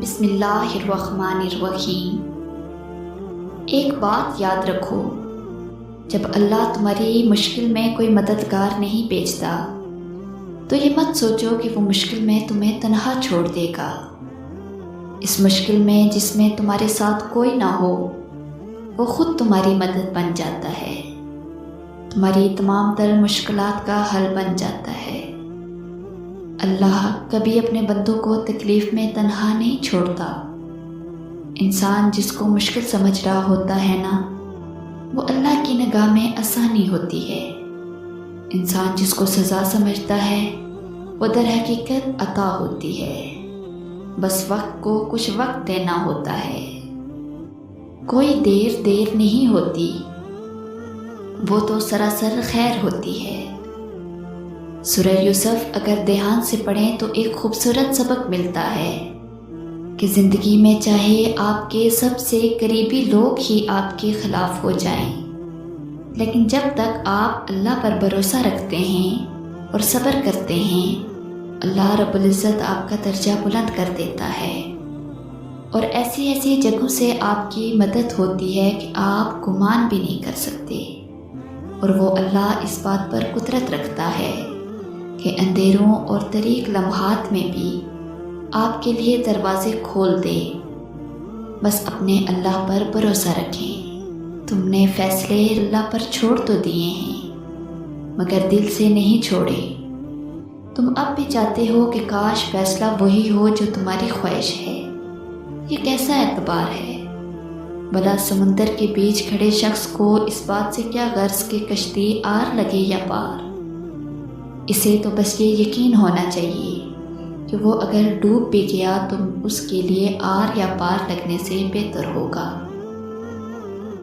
بسم اللہ الرحمن الرحیم۔ ایک بات یاد رکھو، جب اللہ تمہاری مشکل میں کوئی مددگار نہیں بھیجتا تو یہ مت سوچو کہ وہ مشکل میں تمہیں تنہا چھوڑ دے گا۔ اس مشکل میں جس میں تمہارے ساتھ کوئی نہ ہو، وہ خود تمہاری مدد بن جاتا ہے، تمہاری تمام تر مشکلات کا حل بن جاتا ہے۔ اللہ کبھی اپنے بندوں کو تکلیف میں تنہا نہیں چھوڑتا۔ انسان جس کو مشکل سمجھ رہا ہوتا ہے نا، وہ اللہ کی نگاہ میں آسانی ہوتی ہے۔ انسان جس کو سزا سمجھتا ہے، وہ در حقیقت عطا ہوتی ہے۔ بس وقت کو کچھ وقت دینا ہوتا ہے۔ کوئی دیر نہیں ہوتی، وہ تو سراسر خیر ہوتی ہے۔ سورہ یوسف اگر دھیان سے پڑھیں تو ایک خوبصورت سبق ملتا ہے کہ زندگی میں چاہے آپ کے سب سے قریبی لوگ ہی آپ کے خلاف ہو جائیں، لیکن جب تک آپ اللہ پر بھروسہ رکھتے ہیں اور صبر کرتے ہیں، اللہ رب العزت آپ کا درجہ بلند کر دیتا ہے، اور ایسی جگہوں سے آپ کی مدد ہوتی ہے کہ آپ گمان بھی نہیں کر سکتے۔ اور وہ اللہ اس بات پر قدرت رکھتا ہے کہ اندھیروں اور تاریک لمحات میں بھی آپ کے لیے دروازے کھول دے۔ بس اپنے اللہ پر بھروسہ رکھیں۔ تم نے فیصلے اللہ پر چھوڑ تو دیے ہیں، مگر دل سے نہیں چھوڑے۔ تم اب بھی چاہتے ہو کہ کاش فیصلہ وہی ہو جو تمہاری خواہش ہے۔ یہ کیسا اعتبار ہے؟ بھلا سمندر کے بیچ کھڑے شخص کو اس بات سے کیا غرض کہ کشتی آر لگے یا پار؟ اسے تو بس یہ یقین ہونا چاہیے کہ وہ اگر ڈوب بھی گیا تو اس کے لیے آر یا پار لگنے سے بہتر ہوگا۔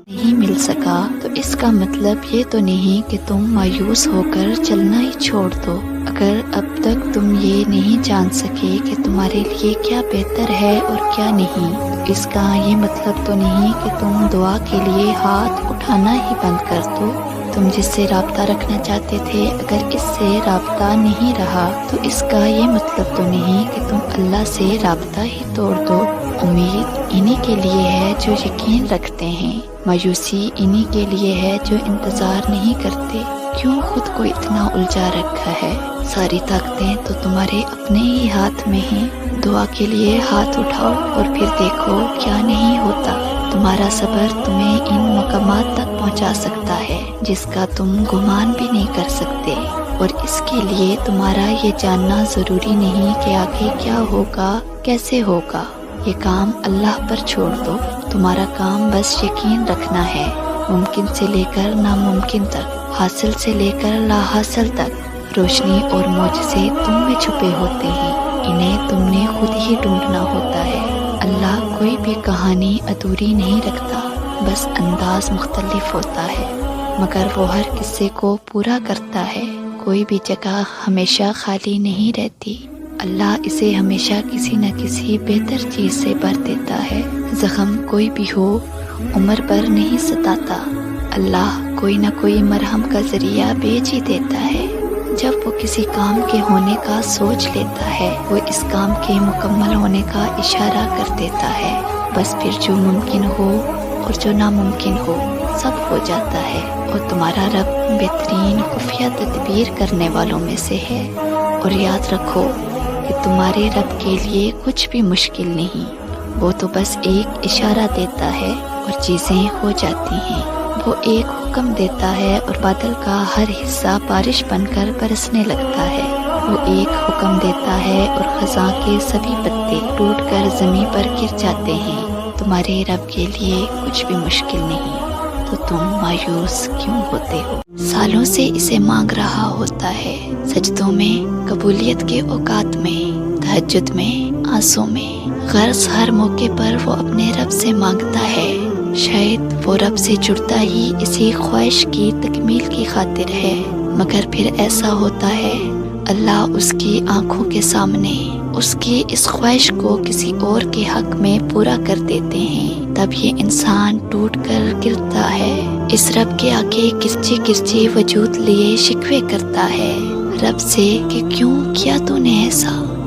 نہیں مل سکا تو اس کا مطلب یہ تو نہیں کہ تم مایوس ہو کر چلنا ہی چھوڑ دو۔ اگر اب تک تم یہ نہیں جان سکے کہ تمہارے لیے کیا بہتر ہے اور کیا نہیں، تو اس کا یہ مطلب تو نہیں کہ تم دعا کے لیے ہاتھ اٹھانا ہی بند کر دو۔ تم جس سے رابطہ رکھنا چاہتے تھے، اگر اس سے رابطہ نہیں رہا تو اس کا یہ مطلب تو نہیں کہ تم اللہ سے رابطہ ہی توڑ دو۔ امید انہی کے لیے ہے جو یقین رکھتے ہیں، مایوسی انہی کے لیے ہے جو انتظار نہیں کرتے۔ کیوں خود کو اتنا الجھا رکھا ہے؟ ساری طاقتیں تو تمہارے اپنے ہی ہاتھ میں ہیں۔ دعا کے لیے ہاتھ اٹھاؤ اور پھر دیکھو کیا نہیں ہوتا۔ تمہارا صبر تمہیں ان مقامات تک پہنچا سکتا ہے جس کا تم گمان بھی نہیں کر سکتے، اور اس کے لیے تمہارا یہ جاننا ضروری نہیں کہ آگے کیا ہوگا، کیسے ہوگا۔ یہ کام اللہ پر چھوڑ دو۔ تمہارا کام بس یقین رکھنا ہے۔ ممکن سے لے کر ناممکن تک، حاصل سے لے کر لا حاصل تک، روشنی اور معجزے تم میں چھپے ہوتے ہیں۔ انہیں تم نے خود ہی ڈھونڈنا ہوتا ہے۔ اللہ کوئی بھی کہانی ادھوری نہیں رکھتا، بس انداز مختلف ہوتا ہے، مگر وہ ہر قصے کو پورا کرتا ہے۔ کوئی بھی جگہ ہمیشہ خالی نہیں رہتی۔ اللہ اسے ہمیشہ کسی نہ کسی بہتر چیز سے بھر دیتا ہے۔ زخم کوئی بھی ہو، عمر بھر نہیں ستاتا۔ اللہ کوئی نہ کوئی مرہم کا ذریعہ بھیج ہی دیتا ہے۔ جب وہ کسی کام کے ہونے کا سوچ لیتا ہے، وہ اس کام کے مکمل ہونے کا اشارہ کر دیتا ہے۔ بس پھر جو ممکن ہو اور جو ناممکن ہو، سب ہو جاتا ہے۔ اور تمہارا رب بہترین خفیہ تدبیر کرنے والوں میں سے ہے۔ اور یاد رکھو کہ تمہارے رب کے لیے کچھ بھی مشکل نہیں۔ وہ تو بس ایک اشارہ دیتا ہے اور چیزیں ہو جاتی ہیں۔ وہ ایک حکم دیتا ہے اور بادل کا ہر حصہ بارش بن کر برسنے لگتا ہے۔ وہ ایک حکم دیتا ہے اور خزاں کے سبھی پتے ٹوٹ کر زمین پر گر جاتے ہیں۔ تمہارے رب کے لیے کچھ بھی مشکل نہیں، تو تم مایوس کیوں ہوتے ہو؟ سالوں سے اسے مانگ رہا ہوتا ہے، سجدوں میں، قبولیت کے اوقات میں، تہجد میں، آنسوں میں۔ غرض ہر موقع پر وہ اپنے رب سے مانگتا ہے۔ شاید وہ رب سے جڑتا ہی اسی خواہش کی تکمیل کی خاطر ہے، مگر پھر ایسا ہوتا ہے اللہ اس کی آنکھوں کے سامنے اس کی اس خواہش کو کسی اور کے حق میں پورا کر دیتے ہیں۔ تب یہ انسان ٹوٹ کر گرتا ہے، اس رب کے آگے گرچی گرچی وجود لیے شکوے کرتا ہے رب سے کہ کیوں کیا تو نے ایسا؟